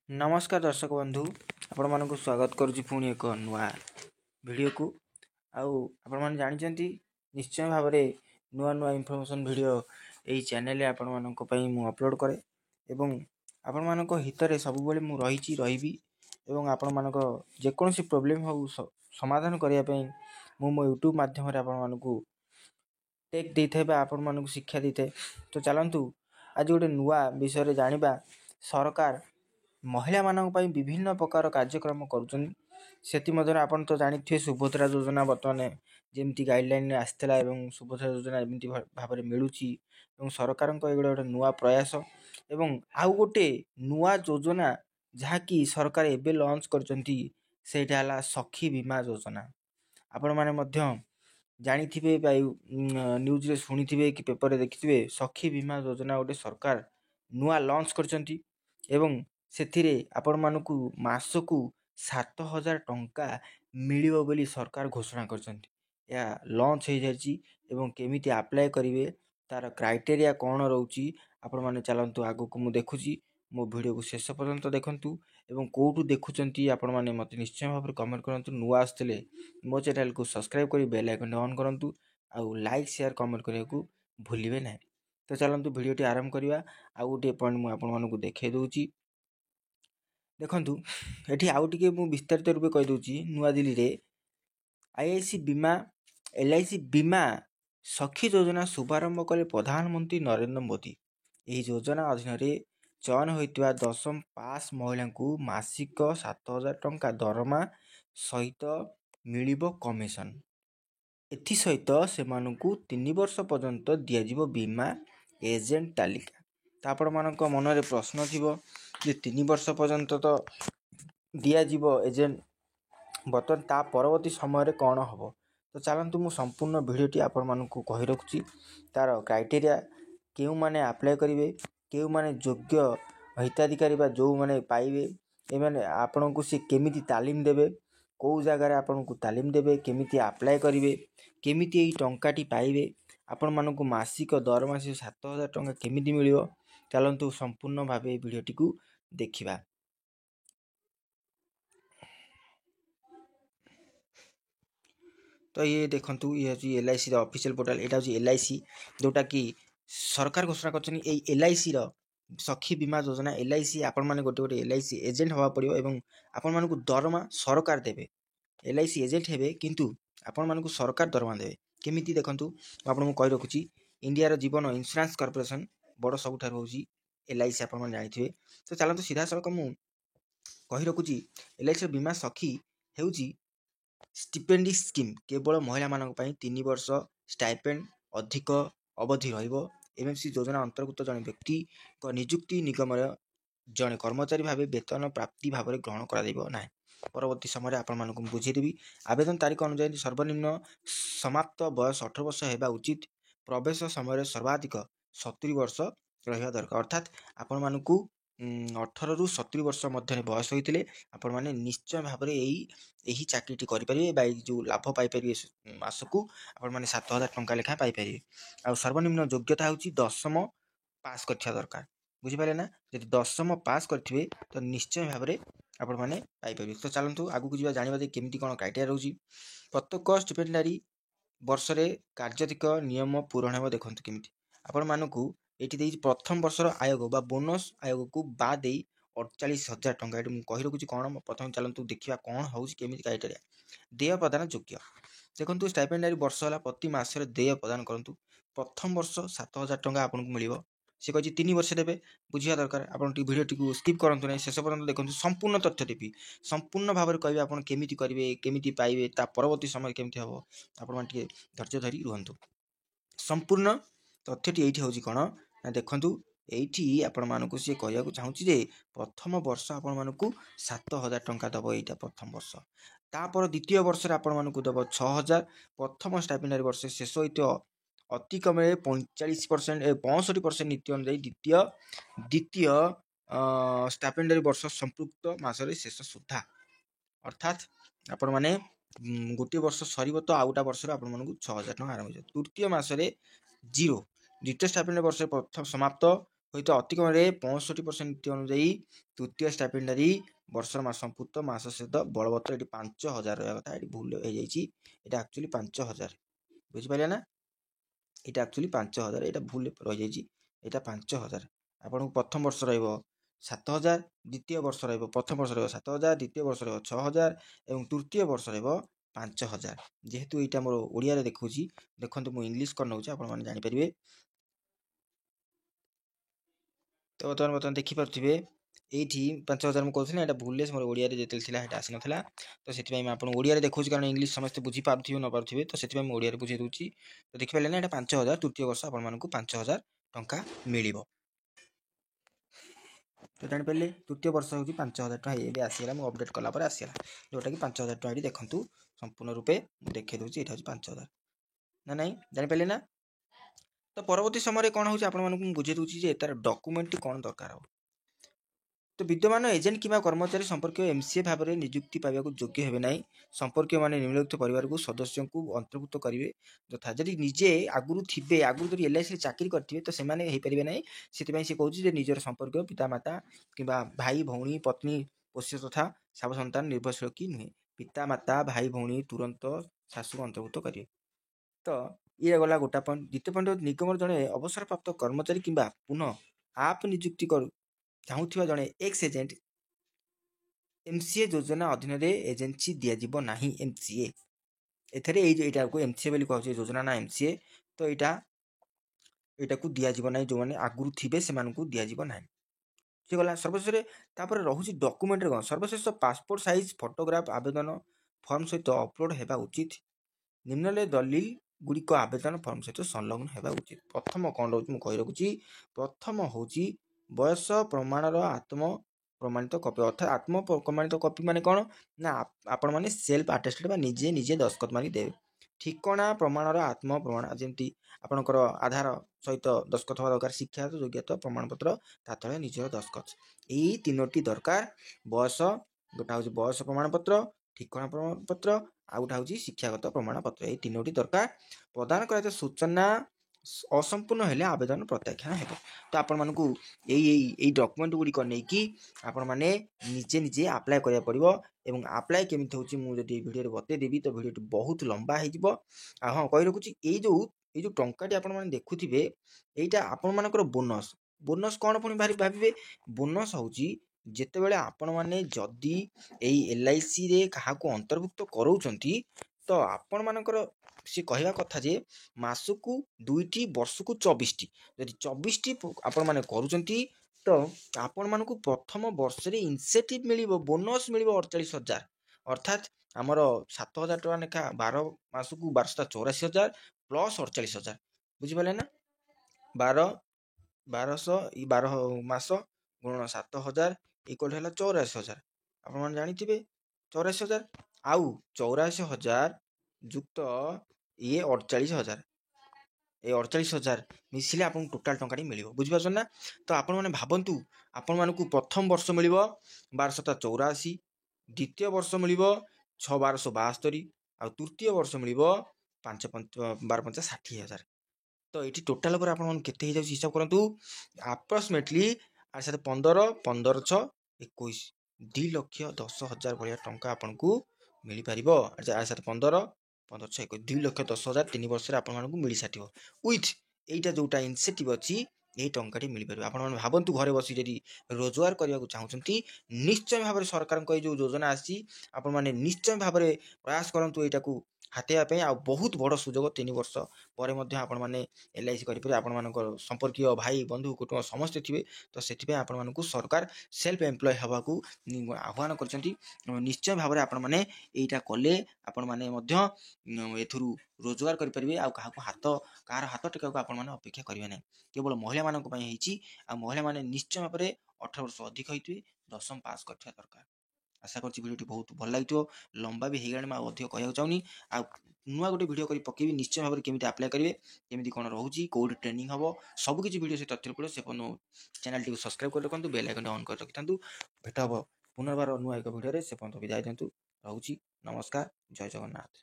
नमस्कार दर्शक बंधु आपण मानक स्वागत करुच्ची पुणी एक नुआ वीडियो को आपण मैंने जानते निश्चय भाव में नुआ नुआ इनफॉरमेशन वीडियो यही चैनल आपण मानक मु अपलोड करे एवं आपण मानक हित में सब मु रही आपण मानक जेकोसी प्रोब्लेम हो समाधान करने मो यूट्यूब माध्यम आपण मानक टेक दे थे आपण मानक शिक्षा दे थे। तो चलतु आज गोटे नुआ विषय जानिबा। सरकार महिला मानक पई विभिन्न प्रकार कार्यक्रम करुछन सेति मधर आपण तो जानिथे सुभद्रा योजना वर्तमान जेमती गाइडलाइन आस्थिला एवं सुभद्रा योजना एमती भाबरे मिलुची एवं सरकार को एगुडा गोटे नुआ प्रयास एवं आउ गोटे नुआ योजना जहाँकि सरकार एबे लॉन्च करचंती सेटा हला सखी बीमा योजना। आपण माने मध्य जानिथिबे न्यूज रे सुनिथिबे कि पेपर रे देखिथिबे सखी बीमा योजना गोटे सरकार नुआ लॉन्च करचंती एवं सेथिरे आपण मानकु मासकु 7,000 टंका मिलिबो बोली सरकार घोषणा करचंती। या लॉन्च हो जायछि एवं केमिति अप्लाई करिवे तार क्राइटेरिया कोन रहउची आपण माने चलंतु आगु को मु देखुची मो वीडियो को शेष पर्यंत देखंतु एवं कोठु देखुचंती आपण माने मते निश्चय भाबरे कमेंट करंतु। नुआ आस्तले मो चैनल को सब्सक्राइब करी बेल आइकन ऑन करंतु आ लाइक शेयर कमेंट करिया को भूलिबे नै। तो चलंतु वीडियो टी आरंभ करिया। आ गोटे पॉइंट मु आपण मानकु देखै दउची देखंतु एठी आउ टिके मु विस्तारित रूपे कहि दउची। नुआ दिल्ली रे आईआईसी बीमा एलआईसी बीमा सखी योजना शुभारंभ कले प्रधानमंत्री नरेंद्र मोदी। एही योजना अधीन रे चयन होइतबा 10म पास महिला को मासिक 7,000 टंका दरमा सहित मिलिबो कमिशन। एथि सहित सेमानकु 3 वर्ष पर्यंत दिया जिवो बीमा एजेंट तालिका। तो आपण मानक मन रे प्रश्न थिबो जे 3 वर्ष पर्यंत तो दिया जिवो एजेंट बर्तन ता परवर्ती समय कौन हम। तो चलतु मु संपूर्ण वीडियोटी आपण मानकु कहि रखुची तार क्राइटेरिया केउ माने अप्लाई करिवे केउ माने योग्य हिताधिकारी बा जो माने पाइबे ए माने आपन को से केमिति तालीम देबे को जगह रे आपन को तालीम देबे केमिति अप्लाई करिवे केमिति एई टंकाटी पाइबे आपण मानकु मासिक दरमा से 7,000 टंका केमिति मिलियो। चलंतु संपूर्ण भाबे वीडियोटी को देखिबा। तो ये देखंतु ये हची एलआईसी रो ऑफिशियल पोर्टल। एटा हची एलआईसी जोटा कि सरकार घोषणा करछनी। ए एलआईसी रो सखी बीमा योजना एलआईसी आपण माने गोटे गोटे एलआईसी एजेंट हवा पड़ियो एवं आपण मानकु दरमा सरकार देबे। एलआईसी एजेंट हेबे किंतु आपण मानकु सरकार दरमा देबे केमिति देखंतु आपण मु कहि रखुची। इंडिया रो जीवन इंश्योरेंस कॉर्पोरेशन बड़ सबुठार होची एलआईसी आपण माने जानिथिबे। तो चलंतु सीधा सड़क मु कहि रखुची एलआईसी बीमा सखी हेउची स्टिपेंडी स्कीम केवल महिला मानक पई 3 वर्ष स्टाइपेंड अधिक अवधि रहिबो। एमएमसी योजना अंतर्गत जने व्यक्ति को नियुक्ति निगम जने कर्मचारी भाबे वेतन प्राप्ति भाबरे ग्रहण करा दिबो नै। परवर्ती समय आपण मानकु बुझी देबी। आवेदन तारीख अनुसार सर्वनिम्न समाप्त बयस 18 वर्ष हेबा उचित। प्रवेश समय सर्वाधिक 70 वर्ष रहिया दरकार अर्थात आपण मानकु 18 रु 70 वर्ष मध्य बयस होइतिले आपण माने निश्चय भाबरे एही चाकरीटी करि परिबे बा जो लाभ पाई परिबे मासकु आपण माने 7,000 टंका लेखा पाई परिबे। आ सर्वनिम्न योग्यता होची 10म पास करथिया दरकार बुझि पाले ना। यदि 10म पास करथिबे तो निश्चय भाबरे आपण माने पाई परिबे। तो चलंतु आगु को जिबा जानिबा जे केमिति कोन क्राइटेरिया रहउची। प्रत्येक स्टिपेंडारी वर्ष रे कार्यधिक नियम पूर्ण हेबो देखंतु केमिति आपण मानकु एठी देई प्रथम वर्षर आयोग बा बोनस आयोग को बा देई 48,000 टंका एठी मु कहि रखुची। कोन प्रथम चलंतु देखिबा कोन होउची केमिति क्राइटेरिया। देय प्रदान योग्य देखंतु स्टाइपेंडारी वर्ष होला प्रति मास रे देय प्रदान करंतु। प्रथम वर्ष 7,000 टंका आपन को मिलिबो। से कहि 3 वर्ष देबे बुझिया दरकार। आपन टी वीडियो टी को स्किप करंतु नै शेष पर्यंत देखंतु संपूर्ण तथ्य देबी संपूर्ण भाबरे कहबे आपन केमिति करिवे केमिति पाइबे ता परवर्ती समय केमिति हबो आपन मान टी धैर्य धरि रहंतु। संपूर्ण तथ्यटी एठी होची कोन ना देखंतु एठी आपण मानकु से कहया को चाहूची जे प्रथम वर्ष आपण मानकु 7,000 टंका दबो। एटा प्रथम वर्ष तापर द्वितीय वर्ष रे आपण मानकु दबो 6,000। प्रथम स्टाइपेंडारी वर्ष शेष होइतो अति कम 45% 65% नीति अनुसार द्वितीय स्टाइपेंडारी वर्ष संपृक्त मास रे शेष सुधा अर्थात आपण माने गोटे वर्ष सरीबो तो आउटा वर्ष रे आपण मानकु 6,000 टंका आरंभ हो। तृतीय मास रे 0 द्वितीय स्टाइपेंडारी वर्ष प्रथम समाप्त হয়তো অতিକমে 65% নীতি অনুযায়ী তৃতীয় ଷ୍ଟାଇପେଣ୍ଡାରୀ ବର୍ଷର ସମ୍ପୃକ୍ତ ମାସ ସହିତ ବଳବତ୍ତର ଏଠି 5,000 ରହିବା କଥା, ଏଠି ଭୁଲ ହେଇଯାଇଛି, ଏଇଟା ଆକ୍ଚୁଆଲି 5,000, ବୁଝିପାରିଲେ ନା? ଏଇଟା ଆକ୍ଚୁଆଲି 5,000, ଏଇଟା ଭୁଲ ରହିଯାଇଛି, ଏଇଟା 5,000। ଆପଣଙ୍କୁ ପ୍ରଥମ ବର୍ଷ ରହିବ 7,000, ଦ୍ୱିତୀୟ ବର୍ଷ ରହିବ, ପ୍ରଥମ ବର୍ଷ ରହିବ 7,000, ଦ୍ୱିତୀୟ ବର୍ଷ ରହିବ 6,000 ଏବଂ ତୃତୀୟ ବର୍ଷ ରହିବ 5,000। ଯେହେତୁ ଏଇଟା ମୋର ଓଡ଼ିଆରେ ଦେଖାଉଛି, ଦେଖନ୍ତୁ ମୁଁ ଇଂଲିଶ କରିନେଉଛି ଆପଣମାନେ ଜାଣିପାରିବେ। ତ ବର୍ତ୍ତମାନ ଦେଖିପାରୁଥିବେ ଏଇଠି 5,000 ମୁଁ କହୁଥିଲି, ଏଇଟା ଭୁଲରେ ମୋର ଓଡ଼ିଆରେ ଯେତେବେଳେ ଥିଲା ସେଇଟା ଆସିନଥିଲା, ତ ସେଥିପାଇଁ ମୁଁ ଆପଣଙ୍କୁ ଓଡ଼ିଆରେ ଦେଖାଉଛି, କାରଣ ଇଂଲିଶ ସମସ୍ତେ ବୁଝିପାରୁଥିବେ ନ ପାରୁଥିବେ, ତ ସେଥିପାଇଁ ମୁଁ ଓଡ଼ିଆରେ ବୁଝେଇ ଦେଉଛି। ତ ଦେଖିପାରିଲେ ନା, ଏଇଟା 5,000, ତୃତୀୟ ବର୍ଷ ଆପଣମାନଙ୍କୁ 5,000 ଟଙ୍କା ମିଳିବ। ତ ଜାଣିପାରିଲେ ତୃତୀୟ ବର୍ଷ ହେଉଛି 5,000 ଟଙ୍କା, ଏବେ ଆସିଗଲା, ମୁଁ ଅପଡେଟ୍ କଲା ପରେ ଆସିଗଲା, ଯେଉଁଟାକି 5,000 ଟଙ୍କା ଏଠି ଦେଖନ୍ତୁ ସମ୍ପୂର୍ଣ୍ଣ ରୂପେ ମୁଁ ଦେଖାଇ ଦେଉଛି, ଏଇଟା ହେଉଛି 5,000 ନା ନାହିଁ, ଜାଣିପାରିଲେ ନା? ତ ପରବର୍ତ୍ତୀ ସମୟରେ କ'ଣ ହେଉଛି ଆପଣମାନଙ୍କୁ ମୁଁ ବୁଝେଇ ଦେଉଛି ଯେ ତାର ଡକୁମେଣ୍ଟଟି କ'ଣ ଦରକାର ହେବ। ତ ବିଦ୍ୟମାନ ଏଜେଣ୍ଟ କିମ୍ବା କର୍ମଚାରୀ ସମ୍ପର୍କୀୟ MCA ଭାବରେ ନିଯୁକ୍ତି ପାଇବାକୁ ଯୋଗ୍ୟ ହେବେ ନାହିଁ। ସମ୍ପର୍କୀୟମାନେ ନିମ୍ନଲିଖିତ ପରିବାରକୁ ସଦସ୍ୟଙ୍କୁ ଅନ୍ତର୍ଭୁକ୍ତ କରିବେ ଯଥା, ଯଦି ନିଜେ ଆଗରୁ ଥିବେ, ଆଗରୁ ଯଦି LICରେ ଚାକିରି କରିଥିବେ ତ ସେମାନେ ହେଇପାରିବେ ନାହିଁ। ସେଥିପାଇଁ ସେ କହୁଛି ଯେ ନିଜର ସମ୍ପର୍କୀୟ ପିତାମାତା କିମ୍ବା ଭାଇ ଭଉଣୀ ପତ୍ନୀ ପୋଷ୍ୟ ତଥା ସାବ ସନ୍ତାନ ନିର୍ଭରଶୀଳ କି ନୁହେଁ, ପିତାମାତା ଭାଇ ଭଉଣୀ ତୁରନ୍ତ ଶାଶୁକୁ ଅନ୍ତର୍ଭୁକ୍ତ କରିବେ। ତ ଇଏ ଗଲା ଗୋଟା ପଏଣ୍ଟ। ଦ୍ୱିତୀୟ ପଏଣ୍ଟ, ନିଗମର ଜଣେ ଅବସରପ୍ରାପ୍ତ କର୍ମଚାରୀ କିମ୍ବା ପୁନଃ ଆପ୍ ନିଯୁକ୍ତି ଚାହୁଁଥିବା ଜଣେ ଏକ୍ସ ଏଜେଣ୍ଟ MCA ଯୋଜନା ଅଧୀନରେ ଏଜେନ୍ସି ଦିଆଯିବ ନାହିଁ। MCA ଏଥିରେ ଏଇଟାକୁ MCA ବୋଲି କୁହାଯାଉଛି, ଯୋଜନା ନା MCA। ତ ଏଇଟାକୁ ଦିଆଯିବ ନାହିଁ, ଯେଉଁମାନେ ଆଗରୁ ଥିବେ ସେମାନଙ୍କୁ ଦିଆଯିବ ନାହିଁ। ଠିକ ଗଲା। ସର୍ବଶେଷରେ ତାପରେ ରହୁଛି ଡକୁମେଣ୍ଟରେ କ'ଣ, ସର୍ବଶେଷ ପାସପୋର୍ଟ ସାଇଜ ଫଟୋଗ୍ରାଫ ଆବେଦନ ଫର୍ମ ସହିତ ଅପଲୋଡ଼ ହେବା ଉଚିତ। ନିମ୍ନରେ ଦଲିଲ ଗୁଡ଼ିକ ଆବେଦନ ଫର୍ମ ସହିତ ସଂଲଗ୍ନ ହେବା ଉଚିତ। ପ୍ରଥମ କ'ଣ ରହୁଛି ମୁଁ କହି ରଖୁଛି। ପ୍ରଥମ ହେଉଛି ବୟସ ପ୍ରମାଣର ଆତ୍ମ ପ୍ରମାଣିତ କପି, ଅର୍ଥାତ୍ ଆତ୍ମ ପ୍ରମାଣିତ କପି ମାନେ କ'ଣ ନା, ଆପଣମାନେ ସେଲ୍ଫ ଆଟେଷ୍ଟେଡ୍ ବା ନିଜେ ଦସ୍ତଖତ ମାରି ଦେବେ। ଠିକଣା ପ୍ରମାଣର ଆତ୍ମ ପ୍ରମାଣ, ଯେମିତି ଆପଣଙ୍କର ଆଧାର ସହିତ ଦସ୍ତଖତ ହେବା ଦରକାର, ଶିକ୍ଷାଗତ ଯୋଗ୍ୟତା ପ୍ରମାଣପତ୍ର, ତା ତଳେ ନିଜର ଦସ୍ତଖତ, ଏଇ ତିନୋଟି ଦରକାର। ବୟସ, ଗୋଟା ହେଉଛି ବୟସ ପ୍ରମାଣପତ୍ର, ଠିକଣା ପ୍ରମାଣପତ୍ର, ଆଉ ଗୋଟେ ହେଉଛି ଶିକ୍ଷାଗତ ପ୍ରମାଣପତ୍ର, ଏଇ ତିନୋଟି ଦରକାର। ପ୍ରଦାନ କରାଯାଇଥିବା ସୂଚନା ଅସମ୍ପୂର୍ଣ୍ଣ ହେଲେ ଆବେଦନ ପ୍ରତ୍ୟାଖ୍ୟାନ ହେବ। ତ ଆପଣମାନଙ୍କୁ ଏଇ ଡକୁମେଣ୍ଟ ଗୁଡ଼ିକ ନେଇକି ଆପଣମାନେ ନିଜେ ଆପ୍ଲାଏ କରିବାକୁ ପଡ଼ିବ। ଏବଂ ଆପ୍ଲାଏ କେମିତି ହେଉଛି ମୁଁ ଯଦି ଭିଡ଼ିଓରେ ବତେଇଦେବି ତ ଭିଡ଼ିଓଟି ବହୁତ ଲମ୍ବା ହେଇଯିବ। ଆଉ ହଁ କହି ରଖୁଛି, ଏଇ ଯେଉଁ ଟଙ୍କାଟି ଆପଣମାନେ ଦେଖୁଥିବେ, ଏଇଟା ଆପଣମାନଙ୍କର ବୋନସ୍ କ'ଣ ପୁଣି ଭାବିବେ, ବୋନସ୍ ହେଉଛି ଯେତେବେଳେ ଆପଣମାନେ ଯଦି ଏଇ LICରେ କାହାକୁ ଅନ୍ତର୍ଭୁକ୍ତ କରାଉଛନ୍ତି, ତ ଆପଣମାନଙ୍କର ସେ କହିବା କଥା ଯେ ମାସକୁ 2ଟି, ବର୍ଷକୁ 24ଟି, ଯଦି 24ଟି ଆପଣମାନେ କରୁଛନ୍ତି ତ ଆପଣମାନଙ୍କୁ ପ୍ରଥମ ବର୍ଷରେ ଇନସେଣ୍ଟିଭ ମିଳିବ, ବୋନସ୍ ମିଳିବ 48,000। ଅର୍ଥାତ୍ ଆମର 7,000 ଟଙ୍କା ଲେଖା 12 ମାସକୁ 12,84,000 ପ୍ଲସ୍ 48,000, ବୁଝିପାରିଲେ ନା? 12 ମାସ ଗୁଣନ 7,000 ଇକ୍ୱାଲ୍ ହେଲା 84,000। ଆପଣମାନେ ଜାଣିଥିବେ 84,000 ଆଉ 84,000 ଯୁକ୍ତ ଇଏ 48,000, এই 48,000 ମିଶିଲେ ଆପଣଙ୍କୁ ଟୋଟାଲ୍ ଟଙ୍କାଟି ମିଳିବ, ବୁଝିପାରୁଛନ୍ତି ନା? ତ ଆପଣମାନେ ଭାବନ୍ତୁ, ଆପଣମାନଙ୍କୁ ପ୍ରଥମ ବର୍ଷ ମିଳିବ 12,84, ଦ୍ୱିତୀୟ ବର୍ଷ ମିଳିବ 12,72 ଆଉ ତୃତୀୟ ବର୍ଷ ମିଳିବ 12,60,000। ତ ଏଇଠି ଟୋଟାଲ ଉପରେ ଆପଣମାନଙ୍କୁ କେତେ ହେଇଯାଉଛି ହିସାବ କରନ୍ତୁ। ଆପ୍ରୋକ୍ସିମେଟଲି 15 6 21 2,10,000 ଭଳିଆ ଟଙ୍କା ଆପଣଙ୍କୁ ମିଳିପାରିବ। 15 6 21 2,10,000 3 ବର୍ଷରେ ଆପଣମାନଙ୍କୁ ମିଳିସାରିବ। ୱିଥ୍ ଏଇଟା ଯେଉଁଟା ଇନସେଣ୍ଟିଭ୍ ଅଛି, ଏହି ଟଙ୍କାଟି ମିଳିପାରିବ। ଆପଣମାନେ ଭାବନ୍ତୁ, ଘରେ ବସି ଯଦି ରୋଜଗାର କରିବାକୁ ଚାହୁଁଛନ୍ତି, ନିଶ୍ଚୟ ଭାବରେ ସରକାରଙ୍କ ଏଇ ଯେଉଁ ଯୋଜନା ଆସିଛି, ଆପଣମାନେ ନିଶ୍ଚୟ ଭାବରେ ପ୍ରୟାସ କରନ୍ତୁ ଏଇଟାକୁ ହାତେଇବା ପାଇଁ। ଆଉ ବହୁତ ବଡ଼ ସୁଯୋଗ, 3 ବର୍ଷ ପରେ ମଧ୍ୟ ଆପଣମାନେ LIC କରିପାରିବେ। ଆପଣମାନଙ୍କର ସମ୍ପର୍କୀୟ ଭାଇ ବନ୍ଧୁ କୁଟୁମ୍ବ ସମସ୍ତେ ଥିବେ, ତ ସେଥିପାଇଁ ଆପଣମାନଙ୍କୁ ସରକାର ସେଲ୍ଫ ଏମ୍ପ୍ଲୟ ହେବାକୁ ଆହ୍ୱାନ କରିଛନ୍ତି। ନିଶ୍ଚୟ ଭାବରେ ଆପଣମାନେ ଏଇଟା କଲେ ଆପଣମାନେ ମଧ୍ୟ ଏଥିରୁ ରୋଜଗାର କରିପାରିବେ। ଆଉ କାହାର ହାତ ଟେକିବାକୁ ଆପଣମାନେ ଅପେକ୍ଷା କରିବେ ନାହିଁ। କେବଳ ମହିଳାମାନଙ୍କ ପାଇଁ ହେଇଛି। ଆଉ ମହିଳାମାନେ ନିଶ୍ଚୟ ଭାବରେ 18 ବର୍ଷ ଅଧିକ ହେଇଥିବେ, 10ମ ପାସ୍ କରିଥିବା ଦରକାର। ଆଶା କରୁଛି ଭିଡ଼ିଓଟି ବହୁତ ଭଲ ଲାଗିଥିବ। ଲମ୍ବା ବି ହେଇଗଲାଣି, ମୁଁ ଆଉ ଅଧିକ କହିବାକୁ ଚାହୁଁନି। ଆଉ ନୂଆ ଗୋଟେ ଭିଡ଼ିଓ କରି ପକେଇବି, ନିଶ୍ଚୟ ଭାବରେ କେମିତି ଆପ୍ଲାଏ କରିବେ, କେମିତି କ'ଣ ରହୁଛି, କେଉଁଠି ଟ୍ରେନିଂ ହେବ, ସବୁକିଛି ଭିଡ଼ିଓ ସେ ତଥ୍ୟ ପଡ଼ିବ। ସେ ଚ୍ୟାନେଲଟିକୁ ସବସ୍କ୍ରାଇବ୍ କରି ରଖନ୍ତୁ, ବେଲ୍ ଆଇକନ୍ଟି ଅନ୍ କରି ରଖିଥାନ୍ତୁ। ଭେଟ ହେବ ପୁନର୍ବାର ନୂଆ ଏକ ଭିଡ଼ିଓରେ। ସେ ପର୍ଯ୍ୟନ୍ତ ବିଦାୟ ଦିଅନ୍ତୁ। ରହୁଛି, ନମସ୍କାର, ଜୟ ଜଗନ୍ନାଥ।